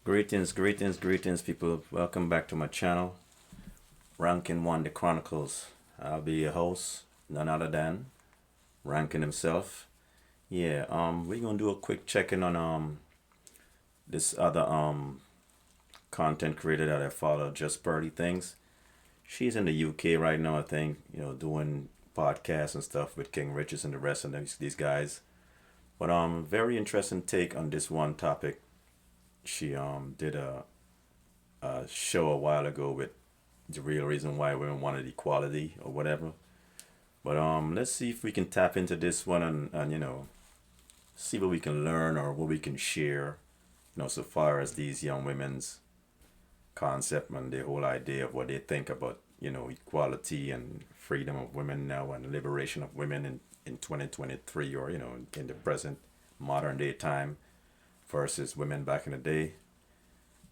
Greetings, greetings, greetings, people. Welcome back to my channel, Rankin One The Chronicles. I'll be your host, none other than Rankin himself. Yeah, we're gonna do a quick check-in on this other content creator that I follow, just Pearly Things. She's in the UK right now, I think, doing podcasts and stuff with King Richards and the rest of these guys. But very interesting take on this one topic. She did a show a while ago with the real reason why women wanted equality or whatever. But let's see if we can tap into this one and see what we can learn or what we can share, so far as these young women's concept and the whole idea of what they think about, equality and freedom of women now and liberation of women in 2023 or, in the present modern day time versus women back in the day.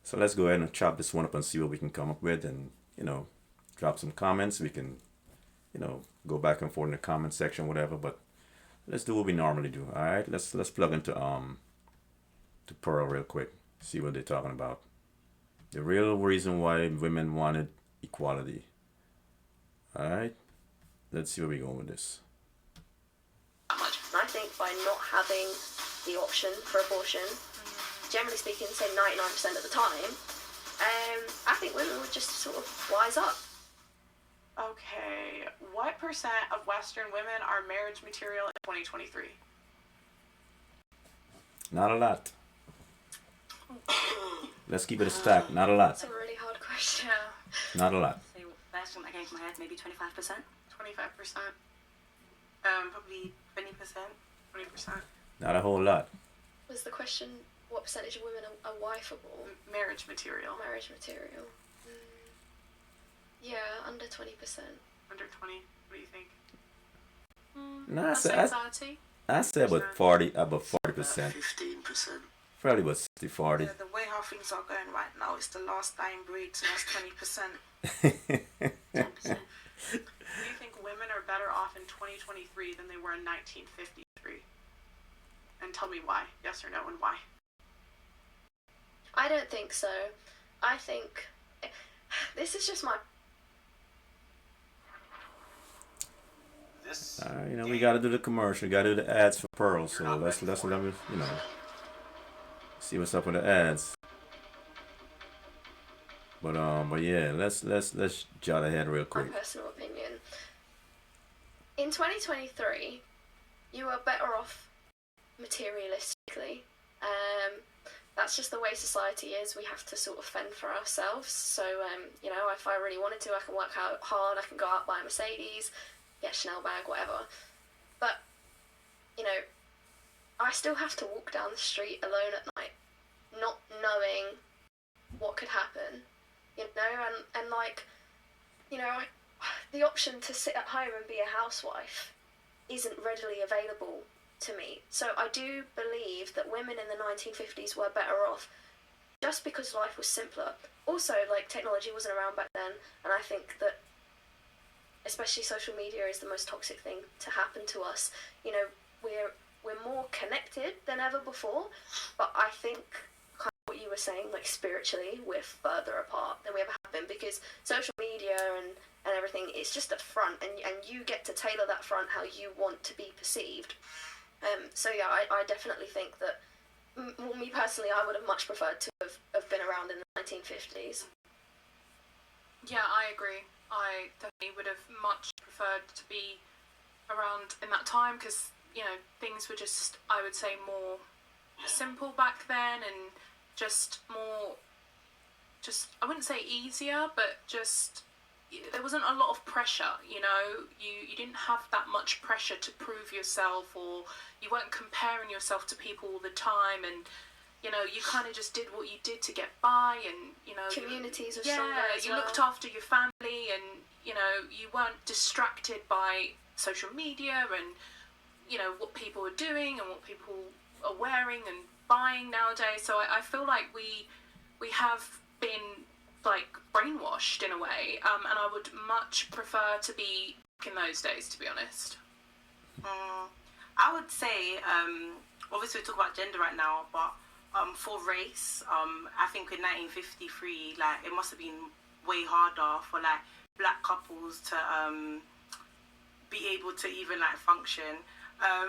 So let's go ahead and chop this one up and see what we can come up with and, drop some comments. We can, go back and forth in the comment section, whatever, but let's do what we normally do. All right, let's plug into to Pearl real quick, see what they're talking about. The real reason why women wanted equality. All right, let's see where we go with this. I think by not having the option for abortion, generally speaking, say 99% of the time, I think women would just sort of wise up. Okay, what percent of Western women are marriage material in 2023? Not a lot. Let's keep it a stack. Not a lot. That's a really hard question. Yeah, Not a lot. So first one that came to my head, maybe 25%. 25%. Probably 20%. 20%. Not a whole lot. Was the question, what percentage of women are wifeable? Marriage material. Marriage material. Yeah, under 20%. Under 20. What do you think? No, I I said about 40%. 15%. Probably about 60-40. Yeah, the way how things are going right now, it's the last dying breed, so that's 20%. 10%. Do you think women are better off in 2023 than they were in 1953? And tell me why. Yes or no, and why? I don't think so. I think this is just my. We got to do the commercial. Got to do the ads for Pearl. So let's let me, see what's up with the ads. But yeah, let's jot ahead real My quick. personal opinion. In 2023, you are better off materialistically. That's just the way society is. We have to sort of fend for ourselves. So, if I really wanted to, I can work out hard. I can go out, buy a Mercedes, get a Chanel bag, whatever. But, I still have to walk down the street alone at night, not knowing what could happen, and like, the option to sit at home and be a housewife isn't readily available to me. So I do believe that women in the 1950s were better off just because life was simpler. Also, like, technology wasn't around back then, and I think that especially social media is the most toxic thing to happen to us. We're more connected than ever before, but I think kind of what you were saying, like, spiritually, we're further apart than we ever have been, because social media and everything, it's just a front, and you get to tailor that front how you want to be perceived. So yeah, I definitely think that, me personally, I would have much preferred to have been around in the 1950s. Yeah, I agree. I definitely would have much preferred to be around in that time because, things were just, I would say, more simple back then and just more, I wouldn't say easier, but just, there wasn't a lot of pressure, you didn't have that much pressure to prove yourself, or you weren't comparing yourself to people all the time, and you kind of just did what you did to get by, and Communities are stronger as you well. looked after your family, and you weren't distracted by social media and what people are doing and what people are wearing and buying nowadays. So I feel like we have been, like, brainwashed in a way, and I would much prefer to be in those days, to be honest. I would say, obviously we talk about gender right now, but For race, I think in 1953, like it must have been way harder for like black couples to be able to even like function.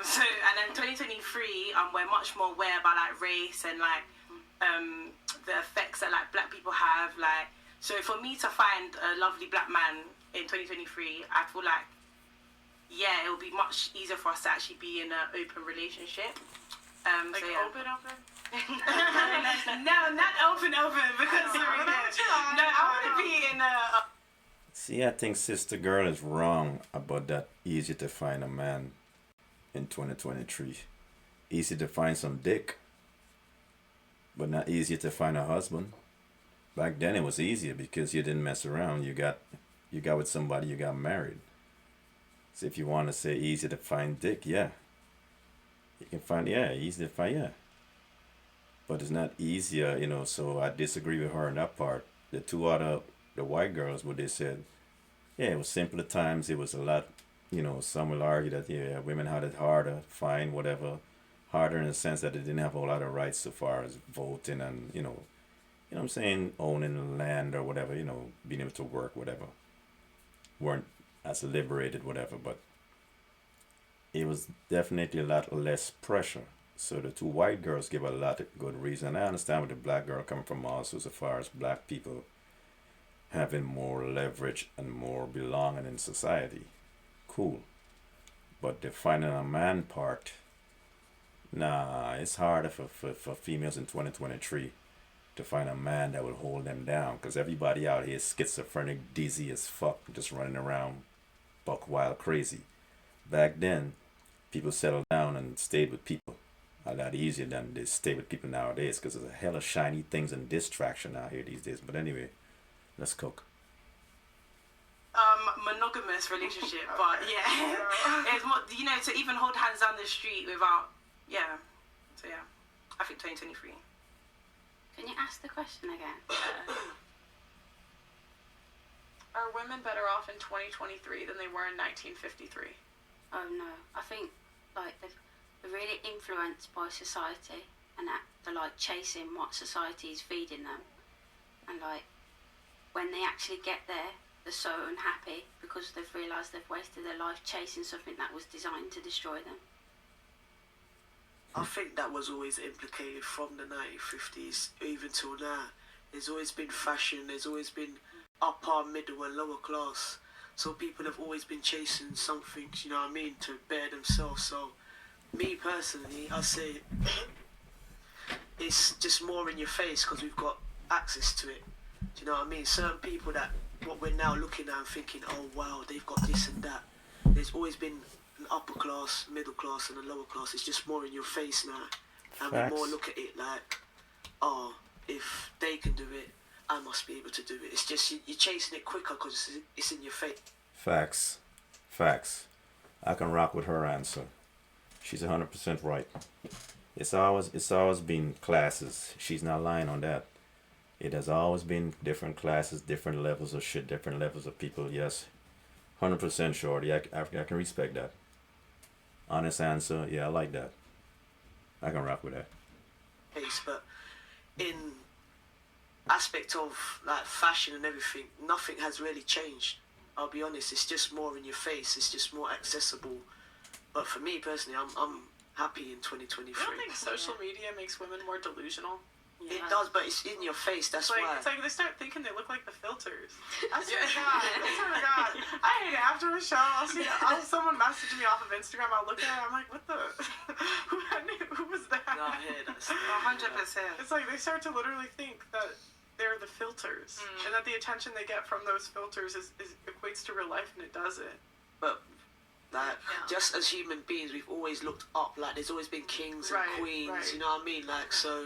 So and then 2023, we're much more aware about like race and like the effects that like black people have. Like, so for me to find a lovely black man in 2023, I feel like it will be much easier for us to actually be in an open relationship. Like so yeah. open. No, not open because I want to be in a. See, I think Sister Girl is wrong about that easy to find a man in 2023. Easy to find some dick, but not easy to find a husband. Back then it was easier because you didn't mess around. You got with somebody, you got married. So if you want to say easy to find dick, yeah. You can find, easy to find, yeah. But it's not easier, so I disagree with her on that part. The white girls, what they said, it was simpler times. It was a lot, some will argue that, women had it harder, fine, whatever. Harder in the sense that they didn't have a lot of rights so far as voting and, what I'm saying, owning land or whatever, being able to work, whatever. Weren't as liberated, whatever, but it was definitely a lot less pressure. So the two white girls give a lot of good reason. And I understand where the black girl coming from also as far as black people having more leverage and more belonging in society. Cool. But the finding a man part, nah, it's harder for females in 2023 to find a man that will hold them down. Because everybody out here is schizophrenic, dizzy as fuck, just running around buck wild crazy. Back then, people settled down and stayed with people a lot easier than they stay with people nowadays because there's a hell of shiny things and distraction out here these days. But anyway, let's cook. Monogamous relationship, but it's more, to even hold hands down the street without, so I think 2023. Can you ask the question again? Are women better off in 2023 than they were in 1953? Oh no, I think like they're really influenced by society and that they're like chasing what society is feeding them, and like when they actually get there, they're so unhappy because they've realised they've wasted their life chasing something that was designed to destroy them. I think that was always implicated from the 1950s even till now. There's always been fashion, there's always been upper, middle and lower class. So people have always been chasing something, to better themselves. So me personally, I say it's just more in your face because we've got access to it. Do you know what I mean? Certain people that what we're now looking at and thinking, oh wow, they've got this and that. There's always been an upper class, middle class and a lower class. It's just more in your face now. And we more look at it like, oh, if they can do it, I must be able to do it. It's just you're chasing it quicker because it's in your face. Facts. I can rock with her answer. She's 100% right. It's always been classes. She's not lying on that. It has always been different classes, different levels of shit, different levels of people. Yes, 100% shorty. I can respect that. Honest answer. Yeah, I like that. I can rock with that. But in aspect of like fashion and everything, nothing has really changed. I'll be honest. It's just more in your face. It's just more accessible. But for me personally, I'm happy in 2023. You don't think social media makes women more delusional? It does, but it's in your face. That's why. It's like they start thinking they look like the filters. I swear to God. I hate it. After a show, I'll see someone message me off of Instagram. I'll look at it. I'm like, what the? Who was that? No, yeah, that's 100%. It's like they start to literally think that they're the filters, and that the attention they get from those filters is equates to real life, and it doesn't. But like, just as human beings, we've always looked up. Like, there's always been kings and queens. Right. You know what I mean? Like, so.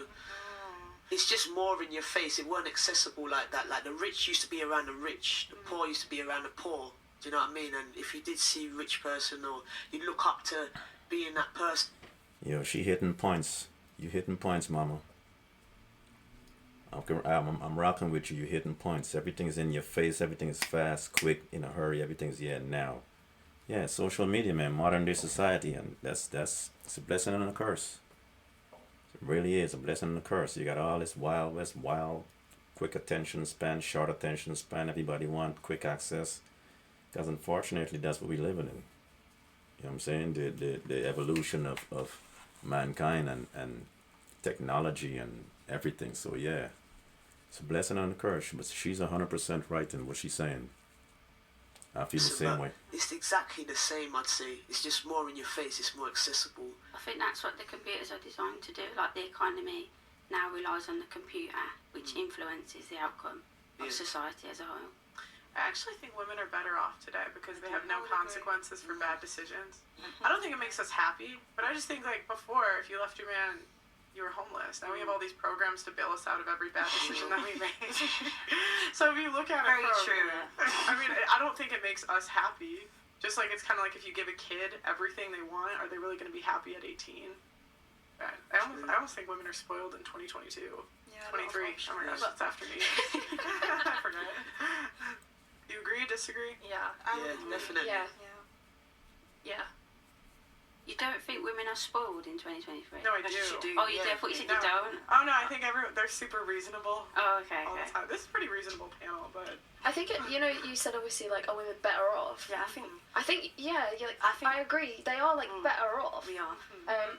It's just more in your face. It weren't accessible like that. Like the rich used to be around the rich, the poor used to be around the poor. Do you know what I mean? And if you did see a rich person, or you look up to being that person. Yo, she hitting points. You hitting points, mama. I'm rocking with you. You hitting points. Everything's in your face. Everything is fast, quick, in a hurry. Everything's now. Yeah, social media, man. Modern day society, and that's it's a blessing and a curse. Really is a blessing and a curse. You got all this wild west, wild, quick attention span, short attention span. Everybody want quick access. Because unfortunately, that's what we living in. You know what I'm saying? The evolution of mankind and technology and everything. So yeah, it's a blessing and a curse. But she's 100% right in what she's saying. I feel the same way. It's exactly the same, I'd say. It's just more in your face. It's more accessible. I think that's what the computers are designed to do. Like the economy now relies on the computer, which influences the outcome of society as a whole. I actually think women are better off today because they have no consequences for bad decisions. I don't think it makes us happy, but I just think like before, if you left your man, you were homeless. Now we have all these programs to bail us out of every bad decision that we make. So if you look at it, Very true. I mean, I don't think it makes us happy. Just like it's kind of like if you give a kid everything they want, are they really going to be happy at 18? I almost think women are spoiled in 2022. Yeah, 23. Oh my gosh, it's after me. I forgot. You agree? Disagree? Yeah, Definitely. Yeah. Yeah. You don't think women are spoiled in 2023? No, I do. Oh, you do? I thought you said you don't. Oh no, I think they're super reasonable. Oh, okay, All the okay. time. This is a pretty reasonable panel, but I think you said obviously like are women better off? Yeah, I think yeah, I I agree. They are like better off. we are.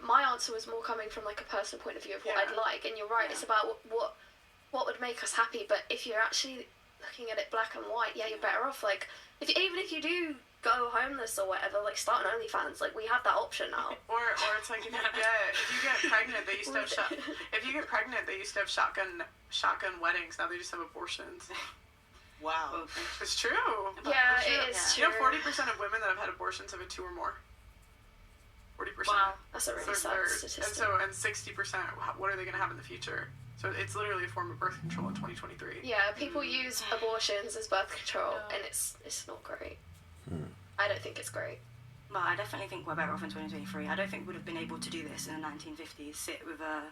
My answer was more coming from like a personal point of view of what Yeah. I'd like, and you're right. It's about what would make us happy. But if you're actually looking at it black and white, yeah, you're better off. Like even if you do go homeless or whatever, like start an OnlyFans. Like we have that option now. or it's like if you get pregnant, they used to have if you get pregnant, they used to have shotgun weddings. Now they just have abortions. Wow. It's true. Yeah, it is true. You know, 40% of women that have had abortions have had 2 or more. 40%. Wow, that's a really So sad third. statistic. And 60%. What are they going to have in the future? So it's literally a form of birth control in 2023. Yeah, people use abortions as birth control, and it's not great. I don't think it's great. But I definitely think we're better off in 2023. I don't think we'd have been able to do this in the 1950s, sit with a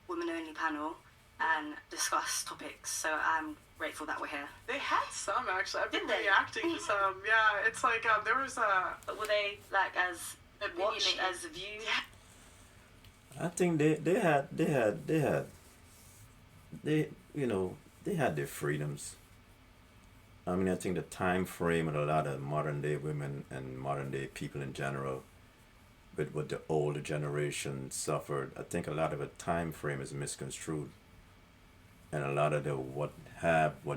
women-only panel and discuss topics. So I'm grateful that we're here. They had some actually. I've been Did they? reacting to some. Yeah, it's like there was a. But were they like as watched Opinionated. as viewed? I think they had their freedoms. I mean, I think the time frame of a lot of modern day women and modern day people in general, with what the older generation suffered, I think a lot of the time frame is misconstrued, and a lot of what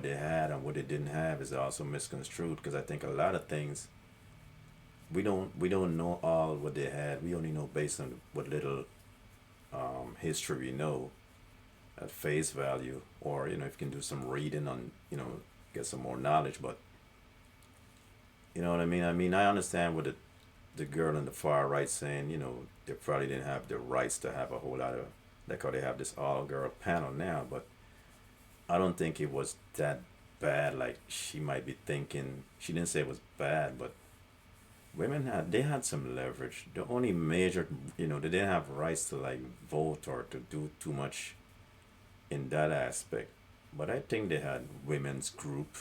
they had and what they didn't have is also misconstrued, because I think a lot of things we don't know all what they had. We only know based on what little history we know at face value, or if you can do some reading on, get some more knowledge. But you know what I mean. I understand what the girl in the far right saying. They probably didn't have the rights to have a whole lot of, like how they have this all girl panel now. But I don't think it was that bad. Like she might be thinking. She didn't say it was bad, but women had some leverage. The only major, they didn't have rights to like vote or to do too much in that aspect. But I think they had women's group,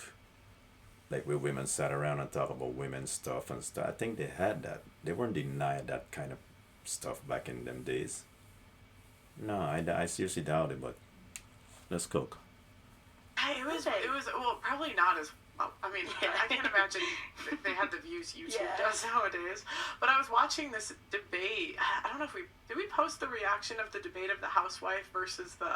like where women sat around and talk about women's stuff and stuff. I think they had that. They weren't denied that kind of stuff back in them days. No, I seriously doubt it, but let's cook. It was well, probably not as well. I mean, I can't imagine they had the views YouTube does nowadays. But I was watching this debate. I don't know if did we post the reaction of the debate of the housewife versus the.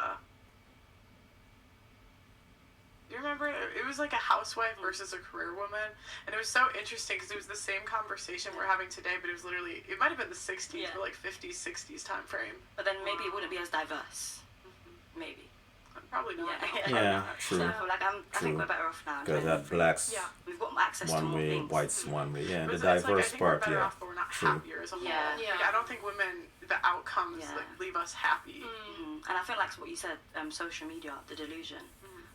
You remember it was like a housewife versus a career woman, and it was so interesting because it was the same conversation we're having today, but it was literally, it might have been the 60s, but like 50s, 60s time frame. But then maybe it wouldn't be as diverse. Maybe. Probably not. Yeah, true. So I think we're better off now. Because that blacks We've got access to one more way, things. whites one way. Yeah, But the it's diverse I think part. we're better Yeah, off, but we're not true. happier as a whole. Yeah. Like, I don't think women, the outcomes leave us happy. And I feel like what you said, social media, the delusion.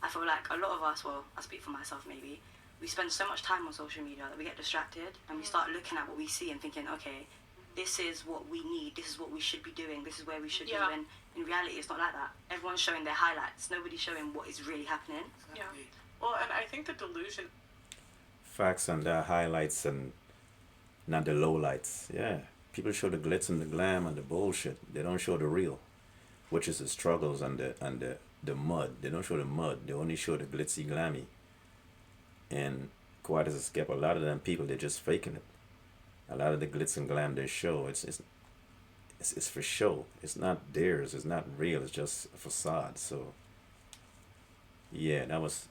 I feel like a lot of us, well, I speak for myself maybe, we spend so much time on social media that we get distracted and we start looking at what we see and thinking, okay, this is what we need, this is what we should be doing, this is where we should be. And in reality, it's not like that. Everyone's showing their highlights. Nobody's showing what is really happening. Yeah. Well, and I think the delusion. Facts and the highlights and not the lowlights. Yeah, people show the glitz and the glam and the bullshit. They don't show the real. which is the struggles and the mud. They don't show the mud. They only show the glitzy glammy. And quite as a skip, a lot of them people they're just faking it. A lot of the glitz and glam they show, it's for show. It's not theirs. It's not real. It's just a facade. So yeah, that was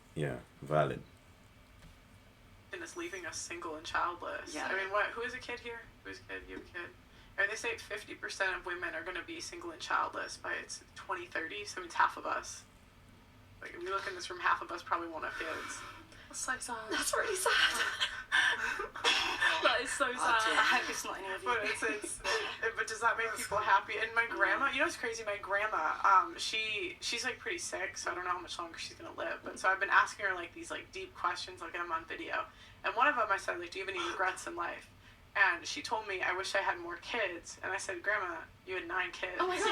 valid. And it's leaving us single and childless. Yeah. I mean, what? Who is a kid here? Who's a kid? You have a kid? And they say 50% of women are going to be single and childless by its 2030. So it's half of us. Like if you look in this room, half of us probably won't have kids. That's so sad. That's really sad. That is so sad. I hope it's not any of you. But does that make people happy? And my grandma, you know what's crazy? My grandma, she's like pretty sick, so I don't know how much longer she's gonna live. But so I've been asking her like these like deep questions, like I'm on video. And one of them I said like, do you have any regrets in life? And she told me, I wish I had more kids. And I said, Grandma, you had 9 kids. Oh my god.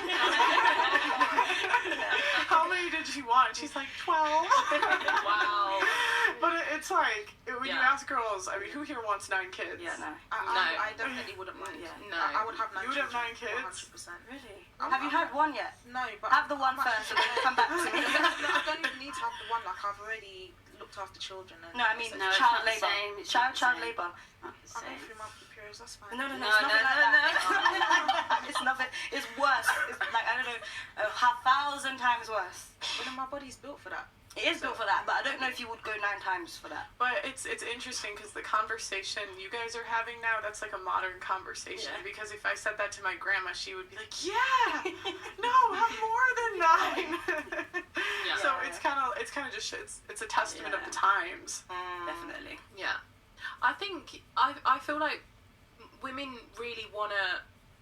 How many did you want? She's like, 12. Wow. But it's like, when you ask girls, I mean, who here wants 9 kids? Yeah, no. I definitely wouldn't mind. Yeah. No. I would have 9 You would have children, 9 kids? 100%. Really? Have you had one yet? No, but Have the one first and then come back to me. I don't even need to have the one. Like I've already looked after children. And No, I mean No, it's child not the labour. same, it's not the Child same. labour. I go through monthly periods. That's fine. No, it's No, nothing no, like no, that. It's nothing. It's worse. It's like, I don't know, 1,000 times worse. But then my body's built for that. It is built for that, but I don't know if you would go 9 times for that. But it's interesting because the conversation you guys are having now, that's like a modern conversation. Yeah. Because if I said that to my grandma, she would be like, yeah, no, have more than 9. Yeah. So it's kind of just it's a testament of the times. Definitely. Yeah. I think, I feel like women really want to,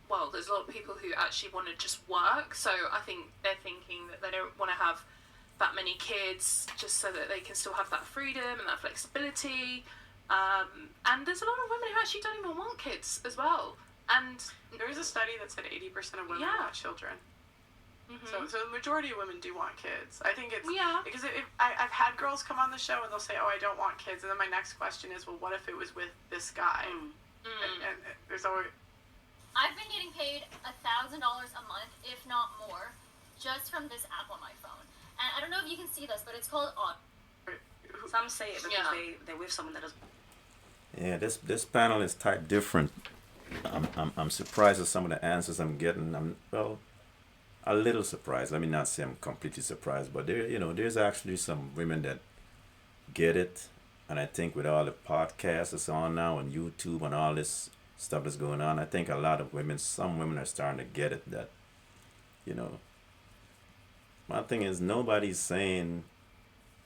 well, there's a lot of people who actually want to just work, so I think they're thinking that they don't want to have that many kids just so that they can still have that freedom and that flexibility. And there's a lot of women who actually don't even want kids as well. And There was a study that said 80% of women Yeah. want children. mhm. So the majority of women do want kids. I think it's because if I've had girls come on the show and they'll say, "Oh, I don't want kids," and then my next question is, "Well, what if it was with this guy?" And there's always I've been getting paid $1,000 a month, if not more, just from this app on my phone. And I don't know if you can see this, but it's called Odd. Some say it because Yeah. they're with someone that doesn't. Yeah, this panel is type different. I'm surprised at some of the answers I'm getting. I'm a little surprised. Let me not say I'm completely surprised, but there's actually some women that get it, and I think with all the podcasts that's on now and YouTube and all this stuff that's going on, I think a lot of women, some women are starting to get it. That my thing is nobody's saying,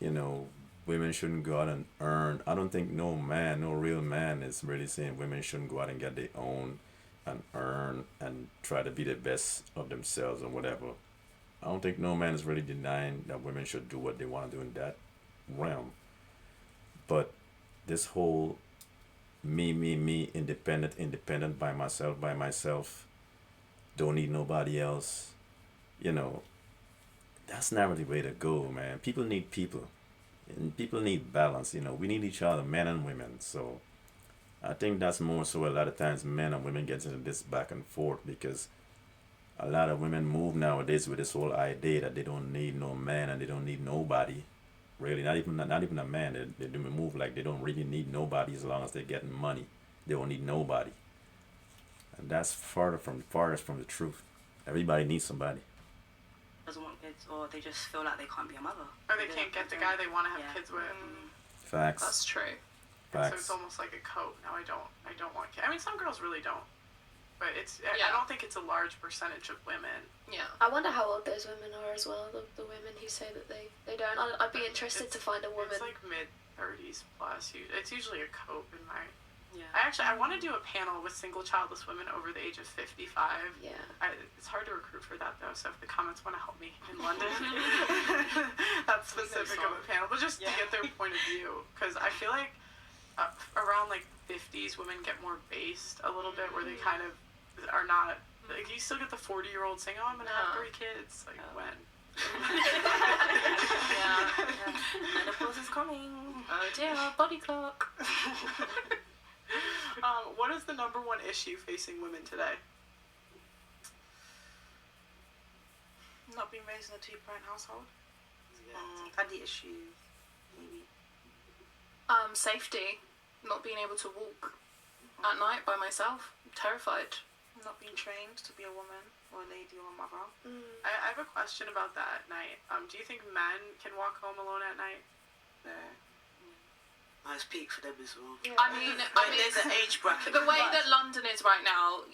women shouldn't go out and earn. I don't think no real man is really saying women shouldn't go out and get their own and earn and try to be the best of themselves or whatever. I don't think no man is really denying that women should do what they want to do in that realm. But this whole me, independent by myself, don't need nobody else, that's not really the way to go, man. People need people. And people need balance, we need each other, men and women. So I think that's more so a lot of times men and women get into this back and forth because a lot of women move nowadays with this whole idea that they don't need no man and they don't need nobody. Really, not even a man. They move like they don't really need nobody as long as they're getting money. They don't need nobody. And that's farthest from the truth. Everybody needs somebody. Doesn't want kids, or they just feel like they can't be a mother. or they can't get the guy they want to have Yeah. kids with. Facts. That's true. So Facts. it's almost like a code. No, I don't want kids. I mean, some girls really don't, but I Yeah. don't think it's a large percentage of women. Yeah. I wonder how old those women are as well, the women who say that they don't. I'd be interested to find a woman. It's like mid-30s plus. It's usually a cope in my. Yeah. I want to do a panel with single childless women over the age of 55. Yeah. It's hard to recruit for that though, so if the comments want to help me in London, that's specific of a panel, but just to get their point of view, because I feel like around like 50s, women get more based a little bit, where they kind of are not, like, you still get the 40-year-old saying, "Oh, I'm gonna have 3 kids," like when? Yeah. Menopause is coming. Oh dear, body clock. What is the number one issue facing women today? Not being raised in a two-parent household. Daddy issues, maybe. Safety, not being able to walk at night by myself. I'm terrified. Not being trained to be a woman or a lady or a mother. I have a question about that at night. Do you think men can walk home alone at night? Nice peak for them as well. Yeah. I mean, There's an age bracket. the way that London is right now,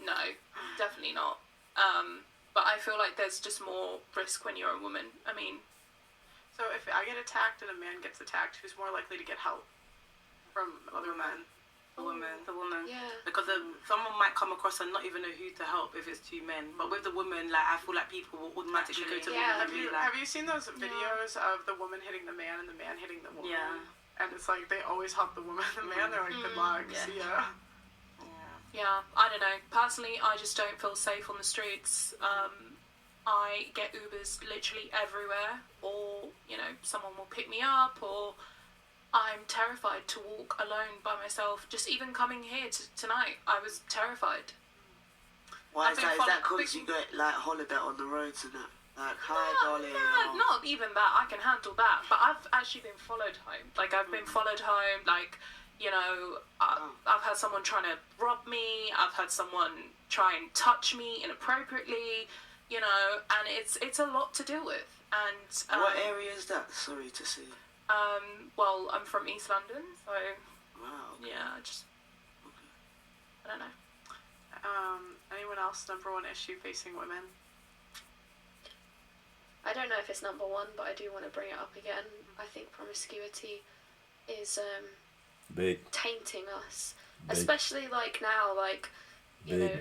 no, definitely not. But I feel like there's just more risk when you're a woman. I mean, So if I get attacked and a man gets attacked, who's more likely to get help from other men? The woman. Yeah. Because someone might come across and not even know who to help if it's two men. But with the woman, like, I feel like people will automatically go to the Yeah. woman. Have you seen those videos of the woman hitting the man and the man hitting the woman? Yeah. And it's like they always help the woman and the man. They're like, good luck, Yeah. see ya. yeah, I don't know. Personally, I just don't feel safe on the streets. I get Ubers literally everywhere, or someone will pick me up, or I'm terrified to walk alone by myself. Just even coming here tonight, I was terrified. Why I've is been that? Is followed- that because you get like holiday on the roads and that? Like, hi, darling. No, or- not even that. I can handle that. But I've actually been followed home. Like, I've been followed home. Like, I've had someone trying to rob me. I've had someone try and touch me inappropriately. And it's a lot to deal with. And What area is that? Sorry to see. well, I'm from East London, so Wow. Okay. yeah, I don't know. Anyone else? Number one issue facing women? I don't know if it's number one, but I do want to bring it up again. I think promiscuity is Big. tainting us, Big. especially like now. Like, you Big. know,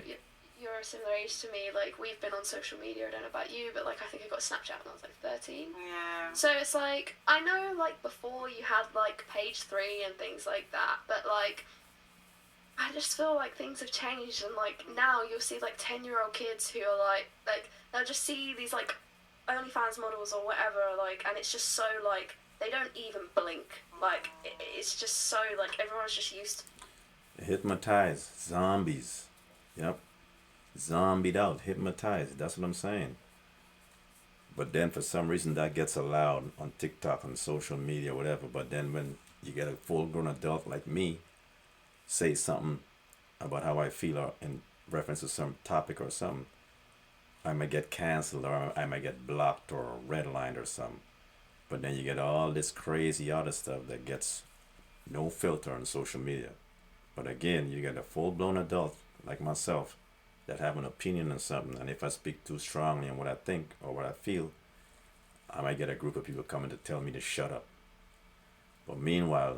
you're a similar age to me. Like, we've been on social media. I don't know about you, but like, I think I got Snapchat when I was like 13. Yeah. So it's like, I know like before you had like page 3 and things like that, but like, I just feel like things have changed, and like now you'll see like 10-year-old kids who are like they'll just see these like OnlyFans models or whatever, like, and it's just so like they don't even blink. Like it's just so like everyone's just used to. Hypnotized. Zombies. Yep. Zombied out. Hypnotized. That's what I'm saying. But then for some reason that gets allowed on TikTok, on social media, whatever. But then when you get a full grown adult like me say something about how I feel or in reference to some topic or something, I might get cancelled or I might get blocked or redlined or something. But then you get all this crazy other stuff that gets no filter on social media. But again, you get a full-blown adult like myself that have an opinion on something, and if I speak too strongly on what I think or what I feel, I might get a group of people coming to tell me to shut up. But meanwhile,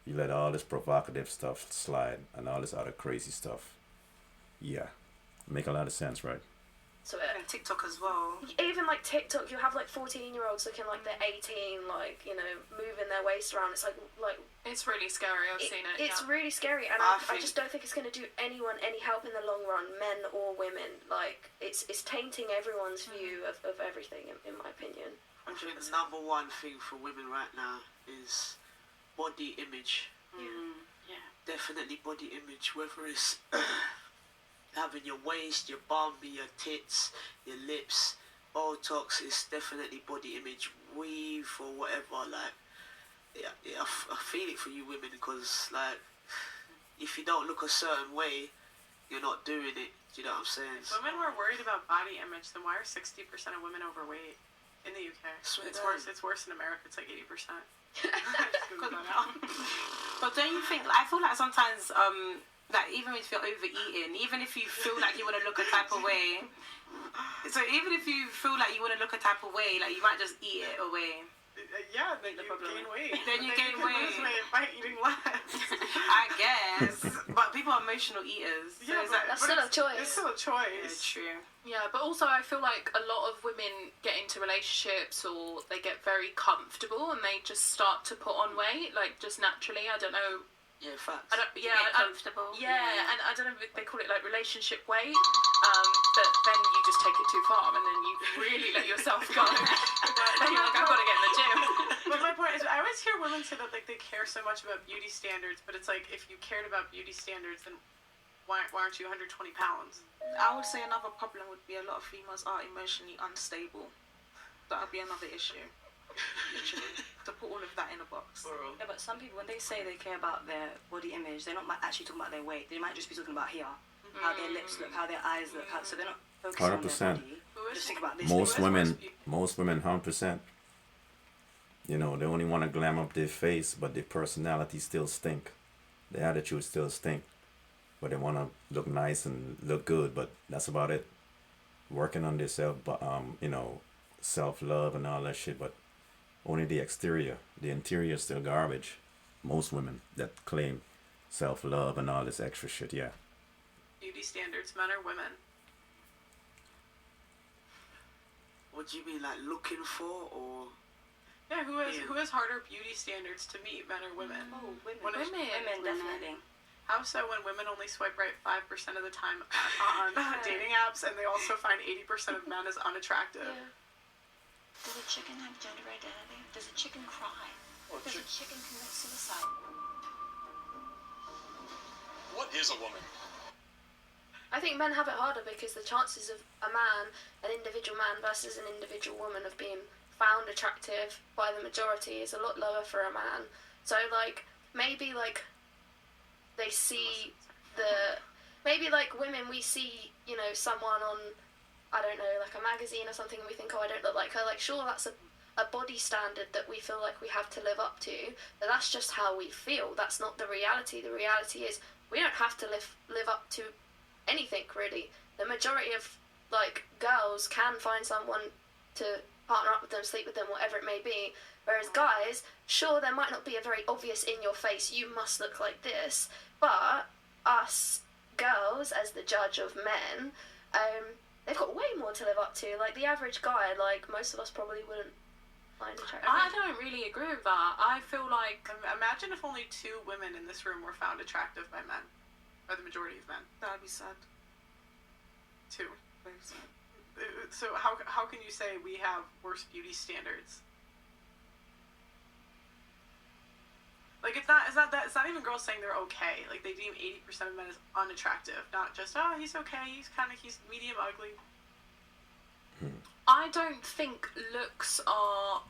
you let all this provocative stuff slide and all this other crazy stuff. Yeah, make a lot of sense, right? So And TikTok as well. even like TikTok, you have like 14-year-olds looking like they're 18, like, you know, moving their waist around. It's like It's really scary. I've seen it. It's yeah. really scary, and I I think- just don't think it's going to do anyone any help in the long run, men or women. Like, it's tainting everyone's view of everything, in my opinion. I think the number one thing for women right now is body image. Yeah. Definitely body image, whether it's having your waist, your bum, your tits, your lips, Botox is definitely body image, weave or whatever. Like, I feel it for you women, because like, if you don't look a certain way, you're not doing it. Do you know what I'm saying? If women were worried about body image, then why are 60% of women overweight in the UK? Swear It's down. worse. It's worse in America. It's like 80%. I just Googled that out. But don't you think? I feel like sometimes, like even if you're overeating, even if you feel like you want to look a type of way, so even if you feel like you want to look a type of way, like you might just eat it away. Yeah, then The you problem gain is- weight. then you gain can lose weight. weight by eating less. I guess, but people are emotional eaters. So Yeah, it's but like, That's but still a it's- choice. It's still a yeah, choice. true. Yeah, but also I feel like a lot of women get into relationships or they get very comfortable and they just start to put on weight, like just naturally. I don't know. Yeah, facts. I don't. Yeah, Get I- comfortable. Yeah, and I don't know if they call it like relationship weight, but then you just take it too far and then you really let yourself go. Then you're like, I've got to get in the gym. But my point is, I always hear women say that like they care so much about beauty standards, but it's like if you cared about beauty standards, then why aren't you 120 pounds? I would say another problem would be a lot of females are emotionally unstable. That would be another issue. Literally, to put all of that in a box. Yeah, but some people, when they say they care about their body image, they're not actually talking about their weight. They might just be talking about here, how their lips look, how their eyes look. So they're not focusing on their 100%. body. Just think about this. Most women, 100%. You know, they only want to glam up their face, but their personality still stink. Their attitude still stink. But they want to look nice and look good, but that's about it. Working on their self-love and all that shit, but only the exterior. The interior is still garbage. Most women that claim self-love and all this extra shit, yeah. Beauty standards, men or women? What do you mean, like looking for, or? Yeah, who has harder beauty standards to meet, men or women? Oh, women. Women, Definitely. How so when women only swipe right 5% of the time on dating apps, and they also find 80% of men as unattractive? Yeah. Does a chicken have gender identity? Does a chicken cry? Does a chicken commit suicide? What is a woman? I think men have it harder because the chances of a man, an individual man versus an individual woman of being found attractive by the majority is a lot lower for a man. So like maybe like they see maybe like women, we see, you know, someone on, I don't know, like a magazine or something, and we think, oh, I don't look like her. Like, sure, that's a body standard that we feel like we have to live up to, but that's just how we feel. That's not the reality. The reality is we don't have to live up to anything, really. The majority of, like, girls can find someone to partner up with them, sleep with them, whatever it may be. Whereas guys, sure, there might not be a very obvious in your face, you must look like this, but us girls, as the judge of men, they've got way more to live up to. Like, the average guy, like, most of us probably wouldn't find attractive. I don't really agree with that. I feel like... Imagine if only 2 women in this room were found attractive by men. Or the majority of men. That'd be sad. 2. Very sad. So how can you say we have worse beauty standards? Like, it's not even girls saying they're okay. Like, they deem 80% of men as unattractive, not just, oh, he's okay, he's medium ugly. I don't think looks are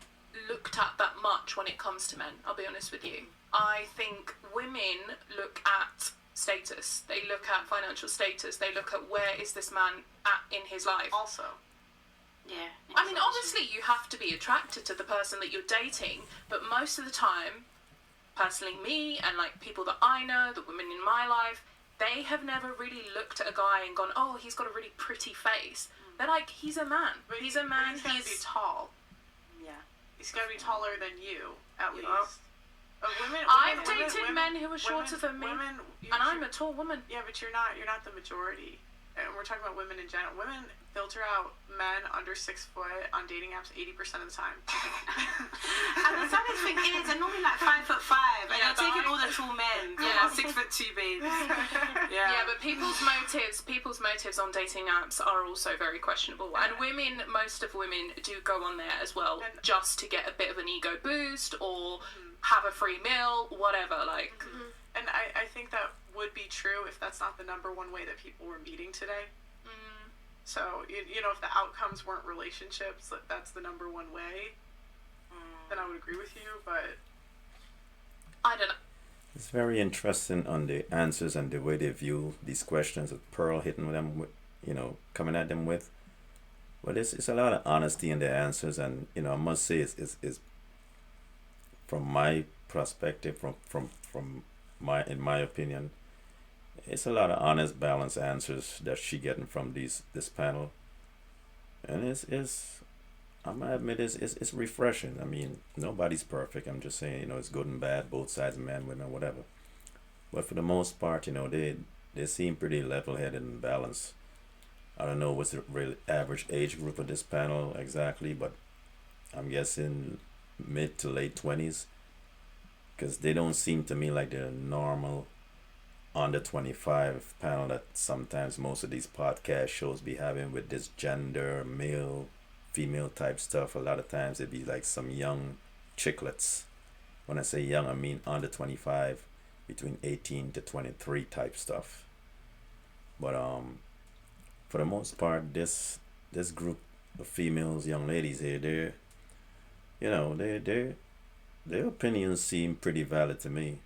looked at that much when it comes to men, I'll be honest with you. I think women look at status, they look at financial status, they look at where is this man at in his life. Also. Yeah. I mean, obviously you have to be attracted to the person that you're dating, but most of the time, personally me and like people that I know, the women in my life, they have never really looked at a guy and gone, oh, he's got a really pretty face. They're like, he's a man. But he's a man. He's gotta be tall. Yeah. He's gotta be taller than you, at least. I've dated men who are shorter than me, and I'm a tall woman. Yeah, but you're not the majority. And we're talking about women in general. Women filter out men under 6 foot on dating apps 80% of the time. And the saddest thing is, they're normally like 5'5", and they're taking all the tall men. Yeah. 6'2" babes. Yeah, but people's motives on dating apps are also very questionable. And most of women do go on there as well, just to get a bit of an ego boost or have a free meal, whatever. Like, and I think that would be true if that's not the number one way that people were meeting today. So, you know, if the outcomes weren't relationships, that's the number one way, then I would agree with you, but I don't know. It's very interesting on the answers and the way they view these questions that Pearl hitting them with, you know, coming at them with. But it's a lot of honesty in the answers, and, you know, I must say it's from my perspective, in my opinion, it's a lot of honest, balanced answers that she getting from this panel, and it's I might admit it's refreshing. I mean, nobody's perfect. I'm just saying, you know, it's good and bad, both sides, men, women, whatever. But for the most part, you know, they seem pretty level-headed and balanced. I don't know what's the real average age group of this panel exactly, but I'm guessing mid to late 20s, because they don't seem to me like the normal under 25 panel that sometimes most of these podcast shows be having with this gender, male, female type stuff. A lot of times it'd be like some young chicklets. When I say young, I mean under 25, between 18 to 23 type stuff. But for the most part, this group of females, young ladies here, they're you know they their opinions seem pretty valid to me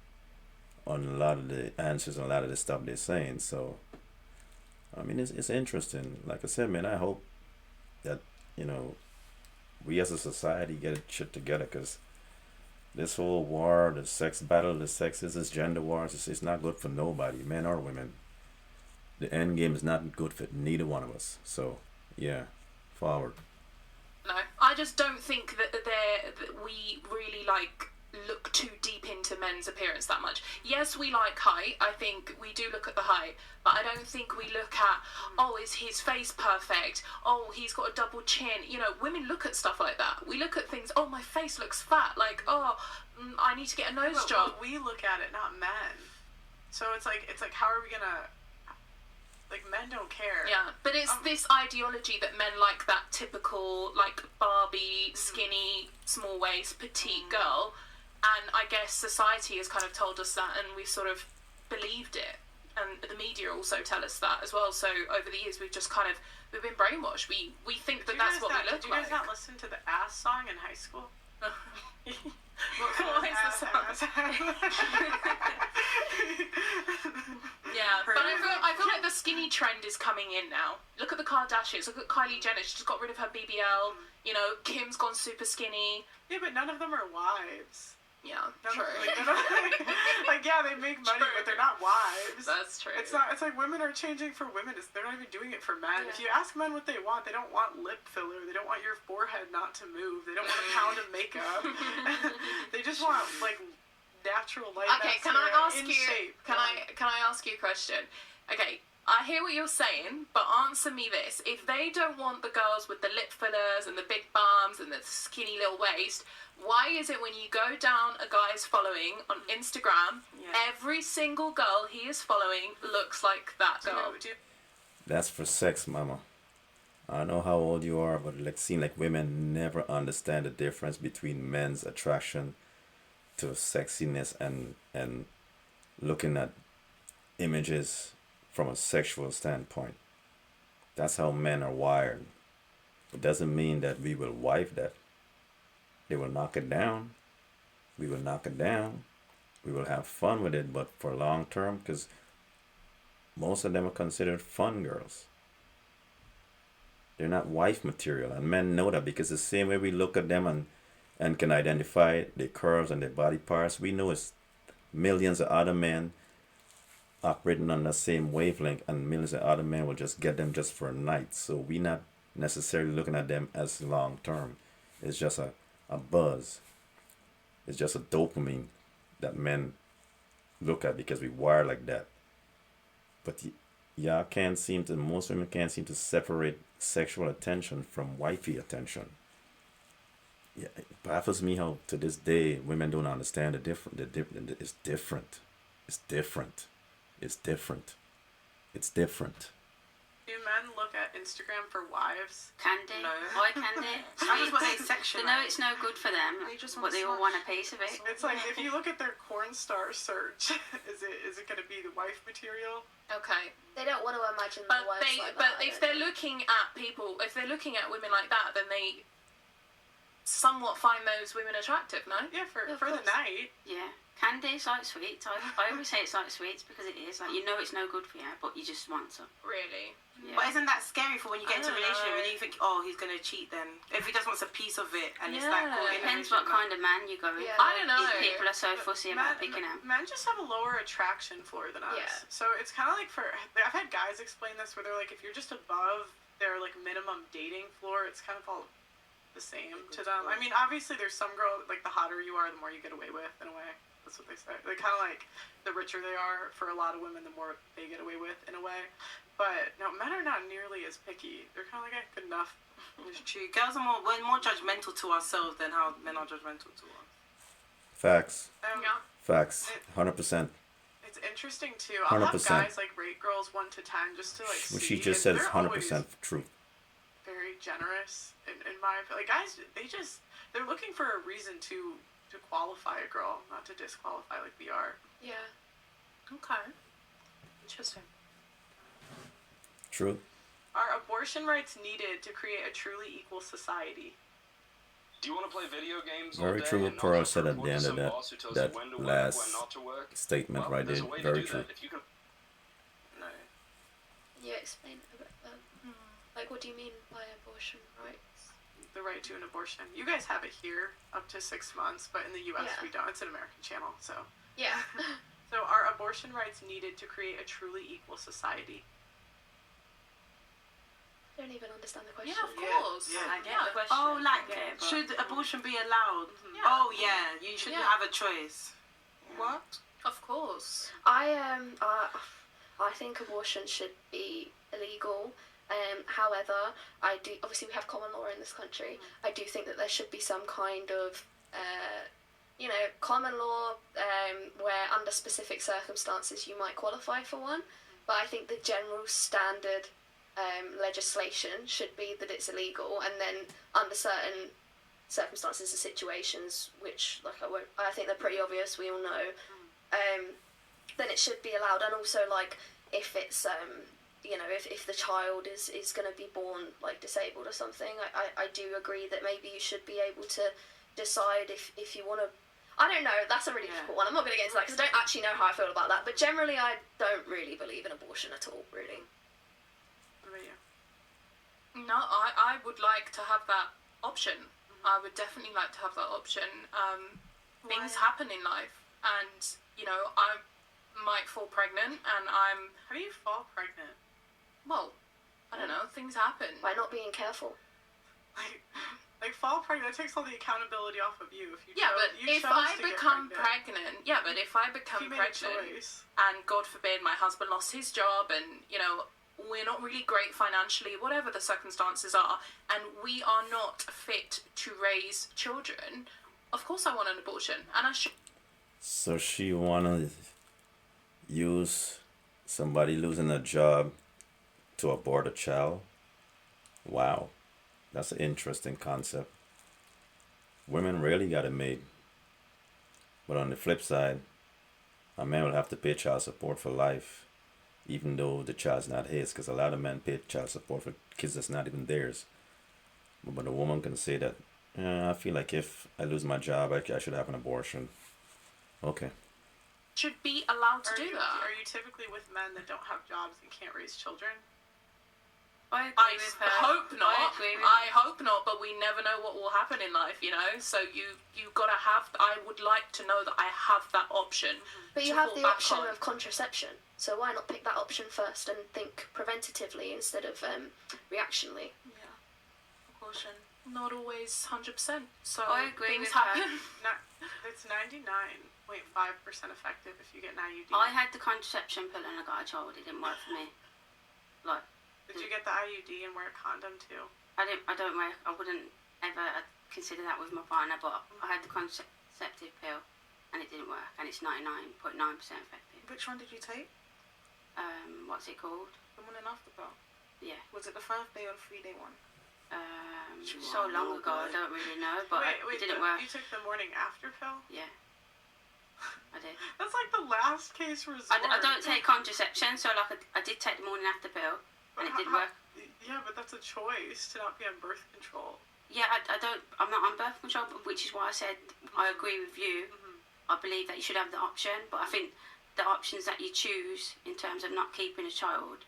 on a lot of the answers and a lot of the stuff they're saying. So I mean, it's interesting. Like I said, man, I hope that you know we as a society get shit together because this whole war, the sex battle, the sexist, this gender wars, it's not good for nobody, men or women. The end game is not good for neither one of us. So, yeah, forward. No, I just don't think that we really like look too deep into men's appearance that much. Yes, we like height. I think we do look at the height, but I don't think we look at, oh, is his face perfect? Oh, he's got a double chin. You know, women look at stuff like that. We look at things. Oh, my face looks fat. Like, oh, I need to get a nose job. But we look at it, not men. So it's like how are we gonna? Like, men don't care. Yeah, but it's this ideology that men like that typical, like, Barbie, skinny, small waist, petite girl. And I guess society has kind of told us that, and we sort of believed it. And the media also tell us that as well. So over the years, we've been brainwashed. We think that that's what we look like. Did you guys not listen to the ass song in high school? What is the song? Yeah, but I feel like the skinny trend is coming in now. Look at the Kardashians. Look at Kylie Jenner. She just got rid of her BBL. You know, Kim's gone super skinny. Yeah, but none of them are wives. Yeah, True. true. Yeah, they make money, but they're not wives. That's true. It's like women are changing for women. They're not even doing it for men. Yeah. If you ask men what they want, they don't want lip filler. They don't want your forehead not to move. They don't want a pound of makeup. They just want like natural light. Okay, that's can I ask in you? shape. Can I ask you a question? Okay, I hear what you're saying, but answer me this: if they don't want the girls with the lip fillers and the big bums and the skinny little waist, why is it when you go down a guy's following on Instagram, every single girl he is following looks like that girl? That's for sex, mama. I don't know how old you are, but it seems like women never understand the difference between men's attraction to sexiness and looking at images from a sexual standpoint. That's how men are wired. It doesn't mean that we will wife that. They will knock it down. We will knock it down. We will have fun with it, but for long term, because most of them are considered fun girls. They're not wife material, and men know that because the same way we look at them and can identify their curves and their body parts, we know it's millions of other men operating on the same wavelength, and millions of other men will just get them just for a night. So we're not necessarily looking at them as long term. It's just a buzz. It's just a dopamine that men look at because we wire like that. But most women can't seem to separate sexual attention from wifey attention. Yeah, it baffles me how to this day women don't understand it's different. It's different. It's different. It's different. Do men look at Instagram for wives? Candy. No. Why candy? That was what they section. They know it's no good for them, but they all want a piece of it. It's like if you look at their porn star search, is it going to be the wife material? Okay. They don't want to imagine But the wives like that. if they're looking at people, if they're looking at women like that, then they somewhat find those women attractive, no? Yeah, for the course. night. Yeah. Candy is like sweets. I always say it's like sweets because it is. Like, you know it's no good for you, but you just want some. Really? Yeah. But isn't that scary for when you get into a I don't relationship know. and you think, oh, he's gonna cheat then? If he just wants a piece of it and it's Yeah. like, cool, It depends what kind of man you go with. Yeah. I don't know. People are so fussy about picking them. Men just have a lower attraction floor than us. Yeah. So it's kind of like I've had guys explain this where they're like, if you're just above their like minimum dating floor, it's kind of all the same to them. I mean, obviously there's some girl, like the hotter you are, the more you get away with in a way. That's what they say. They kind of like the richer they are for a lot of women, the more they get away with in a way. But no, men are not nearly as picky. They're kind of like, good enough. It's true. Girls are we're more judgmental to ourselves than how men are judgmental to us. Facts. Yeah. Facts. 100%. It's interesting too. I'll have 100%. guys like rate girls 1 to 10 just to like see. What she just said is and they're 100% always true. very generous in my opinion. Like guys, they're looking for a reason to qualify a girl, not to disqualify like we are. Yeah. Okay. Interesting. True. Are abortion rights needed to create a truly equal society? Do you want to play video games all Very day true and what not Pearl have to said at report the to end of some boss who tells you that when to work, when last not to work? statement Well, right there's there. a way to Very do true. that if you can. No. Can you explain a bit? Like, what do you mean by abortion rights? The right to an abortion. You guys have it here up to 6 months, but in the U.S. Yeah. we don't. It's an American channel, so. Yeah. So are abortion rights needed to create a truly equal society? I don't even understand the question. Yeah, of course. Yeah. I get the question. Oh, like, Okay, but- should abortion be allowed? Yeah. Oh, yeah, you should Yeah. have a choice. What? Of course. I think abortion should be illegal. However, I do. Obviously, we have common law in this country. I do think that there should be some kind of, common law where under specific circumstances you might qualify for one. But I think the general standard legislation should be that it's illegal, and then under certain circumstances and situations, which I think they're pretty obvious. We all know. Then it should be allowed, and also like if it's if the child is going to be born like disabled or something, I do agree that maybe you should be able to decide if you want to. I don't know, that's a really difficult one. I'm not going to get into that because I don't actually know how I feel about that, but generally I don't really believe in abortion at all, really. What about you? No, I would like to have that option. I would definitely like to have that option. Things happen in life, and I might fall pregnant, and I'm How do you fall pregnant? I don't know. Things happen. By not being careful. Like fall pregnant, that takes all the accountability off of you. If you Yeah, chose, but you if chose I to get become pregnant, if I become you made a pregnant, choice. and God forbid my husband lost his job, and we're not really great financially, whatever the circumstances are, and we are not fit to raise children, of course I want an abortion, and I should. So she wanna use somebody losing a job to abort a child? Wow. That's an interesting concept. Women rarely got it made. But on the flip side, a man will have to pay child support for life, even though the child's not his, because a lot of men pay child support for kids that's not even theirs. But a woman can say that, I feel like if I lose my job, I should have an abortion. Okay. Should be allowed to Are do you, that. Are you typically with men that don't have jobs and can't raise children? I agree I with her. hope not. I agree with I hope not, but we never know what will happen in life, So you gotta have. I would like to know that I have that option. But you to have fall the back option on. of contraception, so why not pick that option first and think preventatively instead of reactionally? Yeah, abortion. Not always 100%. So I agree things with her. happen. It's 99.5% effective if you get an IUD. I had the contraception pill and I got a child. It didn't work for me. Did you get the IUD and wear a condom too? I wouldn't ever consider that with my partner, but I had the contraceptive pill and it didn't work, and it's 99.9% effective. Which one did you take? What's it called? The one in after pill. Yeah. Was it the 5-day or 3-day one? So long ago, I don't really know, but it didn't work. You took the morning after pill? Yeah. I did. That's like the last case resort. I don't take contraception, so I did take the morning after pill, and it didn't work. Yeah, but that's a choice to not be on birth control. Yeah, I'm not on birth control, which is why I said I agree with you. I believe that you should have the option, but I think the options that you choose in terms of not keeping a child,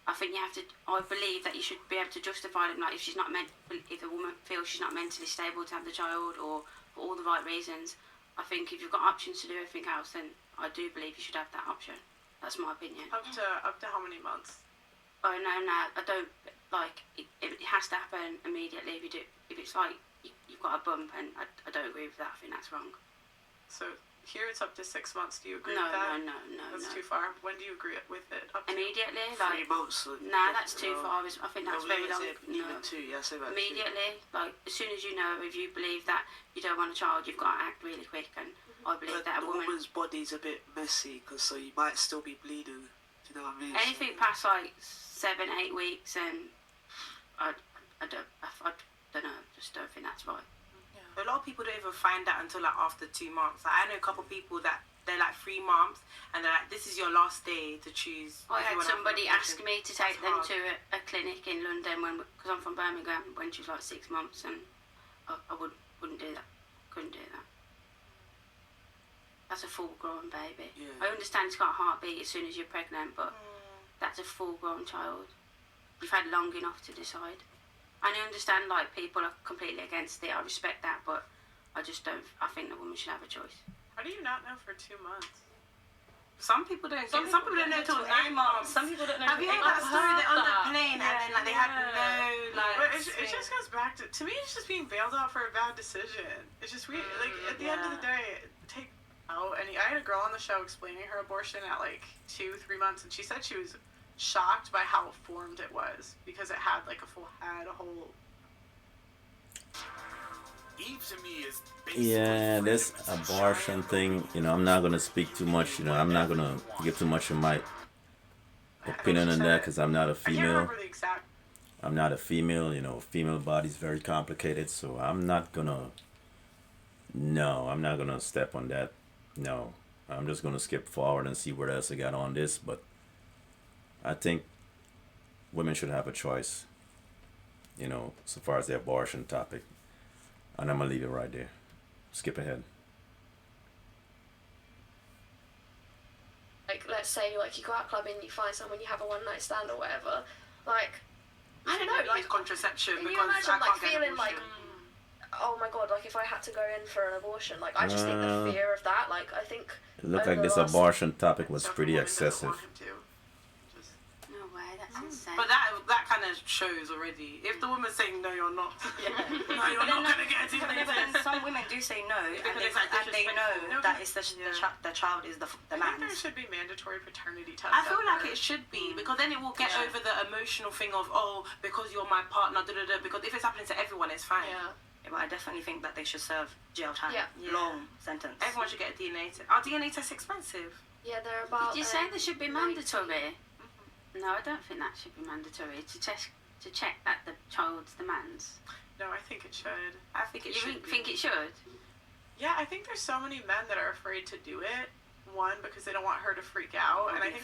I think I believe that you should be able to justify them. Like if a woman feels she's not mentally stable to have the child, or for all the right reasons, I think if you've got options to do everything else, then I do believe you should have that option. That's my opinion. Up to how many months? Oh no, I don't like it. It has to happen immediately. If it's like you've got a bump, and I don't agree with that. I think that's wrong. So here it's up to 6 months. Do you agree No, with that? no. That's too far. When do you agree with it? Up to? Immediately, 3 months. Nah, that's too far. I think that's very long. Even 2, yeah, say about 2. Immediately, like as soon as you know, if you believe that you don't want a child, you've got to act really quick. And I believe But that a the woman, woman's body's a bit messy, so you might still be bleeding. Do you know what I mean? anything past like 7-8 weeks, and I don't know. Just don't think that's right. Yeah. A lot of people don't even find out until like after 2 months. Like, I know a couple of people that they're like 3 months and they're like, this is your last day to choose. I had somebody ask ask me to take them to a clinic in London because I'm from Birmingham, when she was like 6 months, and I wouldn't do that. Couldn't do that. That's a full-grown baby. Yeah. I understand it's got a heartbeat as soon as you're pregnant, but that's a full-grown child. You've had long enough to decide. And I understand like people are completely against it. I respect that, but I just don't. I think the woman should have a choice. How do you not know for 2 months? Some people don't. Some people don't know till 8 months. Some people don't know. Have you heard that story? They're on the plane and then like they had no like. But it just goes back to me. It's just being bailed out for a bad decision. It's just weird. Like at the end of the day, take out. And I had a girl on the show explaining her abortion at like 2-3 months, and she said she was shocked by how formed it was because it had like a full head, a whole. Eve to me is Yeah, this abortion thing, I'm not going to speak too much, I'm not going to give too much of my opinion on that because I'm not a I can't female. remember the exact. I'm not a female, female body's very complicated, so I'm not going to step on that. No, I'm just going to skip forward and see what else I got on this, but I think women should have a choice, so far as the abortion topic. And I'm going to leave it right there. Skip ahead. Like, let's say, like, you go out clubbing, you find someone, you have a one-night stand or whatever. Like, I don't know, like, contraception. can you because imagine, I like, can't get feeling abortion. like, oh my god, like, if I had to go in for an abortion, like, I just think the fear of that, like, I think... It looked over like this the last- abortion topic was Some pretty woman doesn't excessive. want him to. No way, that's insane. But that kind of shows already. If the woman's saying no, you're not. No, you're not gonna get it. But then some women do say no, and it's like they know disrespectful. that it's the child is the I think there man's. should be mandatory paternity tests. I feel like everywhere. it should be because then it will get over the emotional thing of because you're my partner. Because if it's happening to everyone, it's fine. Yeah. But I definitely think that they should serve jail time, Yeah. long sentence. Everyone should get a DNA test. Are DNA tests expensive? Yeah, they're about... Did you say they should be 90. mandatory? No, I don't think that should be mandatory to check that the child's the man's. No, I think it should. I think it You should. think it should? Yeah, I think there's so many men that are afraid to do it. One, because they don't want her to freak out, and I think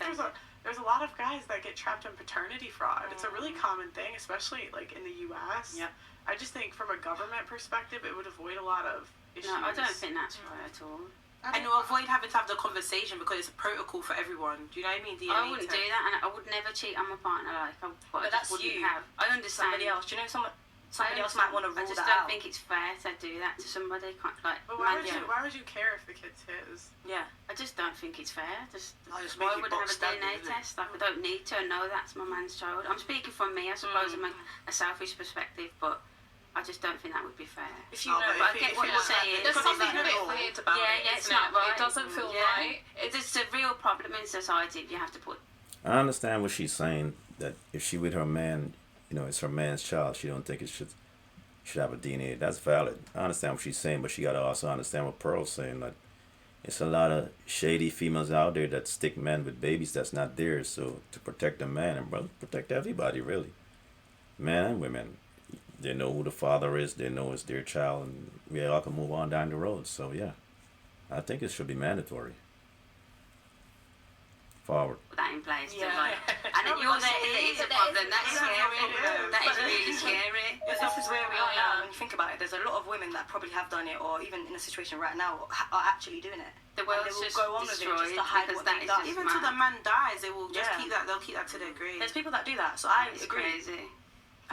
there's a lot of guys that get trapped in paternity fraud. It's a really common thing, especially like in the U.S. Yep. I just think from a government perspective, it would avoid a lot of issues. No, I don't think that's right at all. And you'll avoid having to have the conversation because it's a protocol for everyone. Do you know what I mean? DNA I wouldn't test. do that, and I would never cheat on my partner. Like, but I that's just wouldn't you. have. I understand. Somebody else. Do you know somebody else I might want to I rule just that don't out? think it's fair to do that to somebody. Like, But why man, would you care if the kid's his? Yeah. I just don't think it's fair. I just Why make it would I have box a DNA standard, isn't it? test? Like, I don't need to know that's my man's child. I'm speaking from me, I suppose, from a selfish perspective, but I just don't think that would be fair. If you Oh, know, but I get what you're saying. There's Because something it's a bit not weird about it. Yeah, it's isn't not it? right. It doesn't feel Yeah. right. It's a real problem in society if you have to put. I understand what she's saying, that if she with her man, it's her man's child, she don't think it should have a DNA. That's valid. I understand what she's saying, but she got to also understand what Pearl's saying. Like, it's a lot of shady females out there that stick men with babies that's not theirs. So to protect the man and brother, protect everybody really, men and women. They know who the father is. They know it's their child, and we all can move on down the road. So yeah, I think it should be mandatory. Forward. Put that in place. Yeah. Like, and then you're there, it is a problem. That's scary. That is really scary. this is where we are now. When you think about it, there's a lot of women that probably have done it, or even in a situation right now, are actually doing it. The And world's they will just go on with it destroyed just to hide because what that they've is done. just Even till the man dies, they will just Yeah. keep that. They'll keep that to their grave. There's people that do that, so I It's agree. crazy.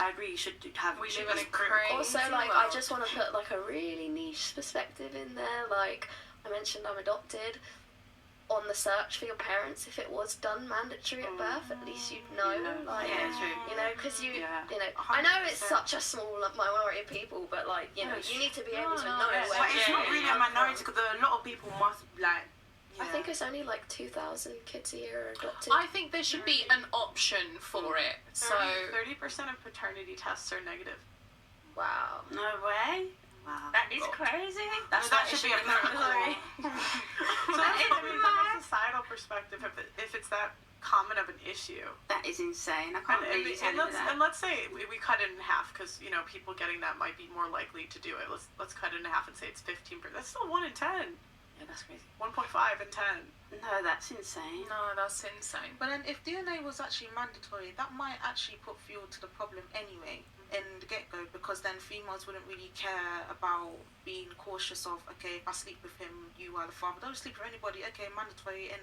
I agree. You should have. We you should live in a be- crazy Also, like, I world. just want to put, like, a really niche perspective in there. Like, I mentioned I'm adopted. On the search for your parents, if it was done mandatory at birth, at least you'd know. Like, Yeah, true. because Yeah. I know it's 100%. such a small minority of people, but, like, you need to be able to know yes. where But it's you're not really a from. minority because a lot of people must like. I think it's only like 2,000 kids a year are adopted. I think there should be an option for it. So 30% of paternity tests are negative. Wow. No way. Wow. That is crazy. That why it should be a mandatory. So I mean, from a societal perspective, if it's that common of an issue, That is is insane. I can't really tell you that. And let's say we cut it in half because you know people getting that might be more likely to do it. Let's cut it in half and say it's 15%. That's still 1 in 10. Yeah, that's crazy. 1.5 in 10. No, that's insane. No, that's insane. But then if DNA was actually mandatory, that might actually put fuel to the problem anyway in the get-go, because then females wouldn't really care about being cautious of, okay, if I sleep with him, you are the father. Don't sleep with anybody. Okay, mandatory and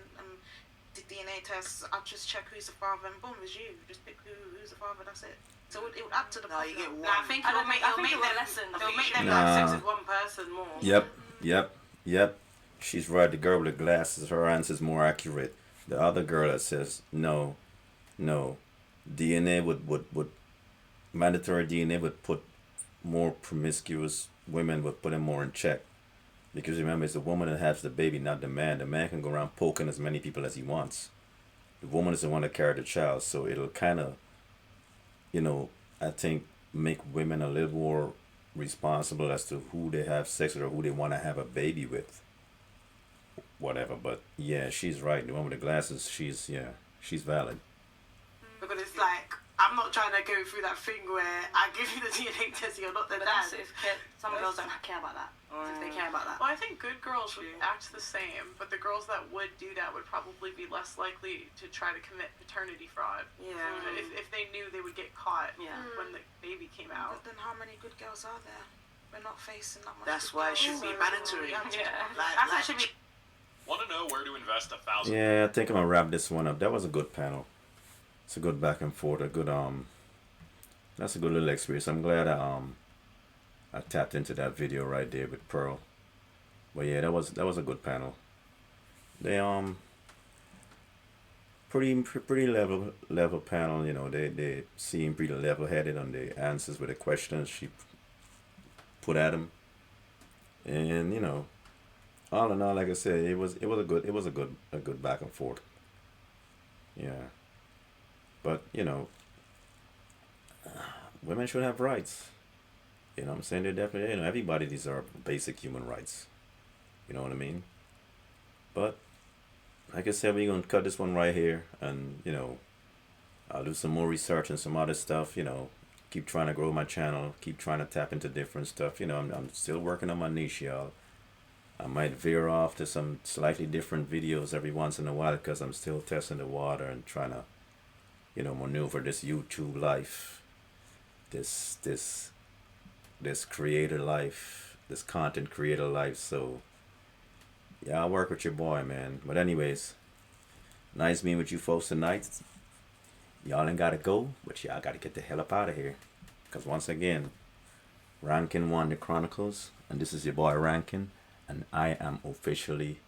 the DNA tests. I'll just check who's the father and boom, it's you. Just pick who's the father. That's it. So it would add to the No, problem. you get one. I think it'll make them lesson. It'll make them Nah. have sex with one person more. Yep. She's right. The girl with the glasses, her answer is more accurate. The other girl that says no, DNA would mandatory DNA would put more promiscuous women, would put them more in check. Because remember, it's the woman that has the baby, not the man. The man can go around poking as many people as he wants. The woman is the one that carried the child, so it'll kind of, I think, make women a little more responsible as to who they have sex with or who they want to have a baby with. Whatever, but yeah, she's right. The one with the glasses, she's valid. Because it's like, I'm not trying to go through that thing where I give you the DNA test, you're not the But dad. that's if some girls don't care about that. If they care about that. Well, I think good girls would act the same, but the girls that would do that would probably be less likely to try to commit paternity fraud. Yeah. If they knew they would get caught Yeah. when the baby came out. But then how many good girls are there? We're not facing that much. That's good why it girls, should be so mandatory. we have to- Yeah. That's actually Want to know where to invest $1,000? Yeah, I think I'm gonna wrap this one up. That was a good panel. It's a good back and forth. That's a good little experience. I'm glad I tapped into that video right there with Pearl. But yeah, that was a good panel. They pretty level panel. They seem pretty level headed on the answers with the questions she put at them, and all in all, like I said, it was a good back and forth. Yeah, but women should have rights. You know what I'm saying? They definitely, everybody deserves basic human rights. You know what I mean? But like I said, we're gonna cut this one right here, and I'll do some more research and some other stuff. Keep trying to grow my channel, keep trying to tap into different stuff. I'm still working on my niche, y'all. I might veer off to some slightly different videos every once in a while because I'm still testing the water and trying to, maneuver this YouTube life, this creator life, this content creator life. So yeah, I'll work with your boy, man. But anyways, nice meeting with you folks tonight. Y'all ain't gotta go, but y'all gotta get the hell up out of here. Because once again, Rankin won the Chronicles, and this is your boy Rankin, and I am officially